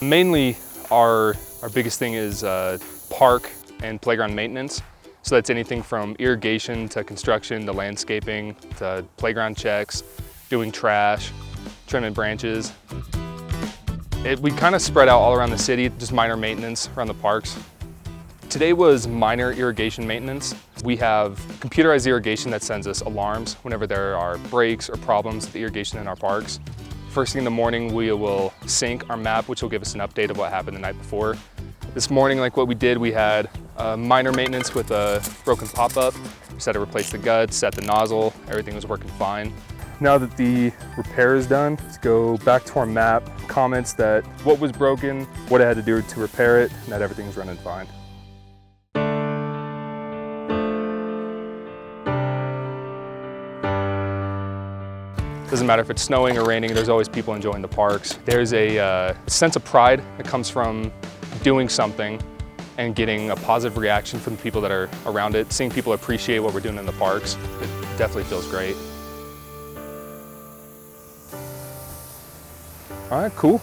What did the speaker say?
Mainly our biggest thing is park and playground maintenance. So that's anything from irrigation to construction to landscaping to playground checks, doing trash, trimming branches. We kind of spread out all around the city, just minor maintenance around the parks. Today was minor irrigation maintenance. We have computerized irrigation that sends us alarms whenever there are breaks or problems with the irrigation in our parks. First thing in the morning, we will sync our map, which will give us an update of what happened the night before. This morning, like what we did, we had minor maintenance with a broken pop-up. We just had to replace the guts, set the nozzle, everything was working fine. Now that the repair is done, let's go back to our map, comments that what was broken, what I had to do to repair it, and that everything's running fine. Doesn't matter if it's snowing or raining, there's always people enjoying the parks. There's a sense of pride that comes from doing something and getting a positive reaction from the people that are around it. Seeing people appreciate what we're doing in the parks, it definitely feels great. All right, cool.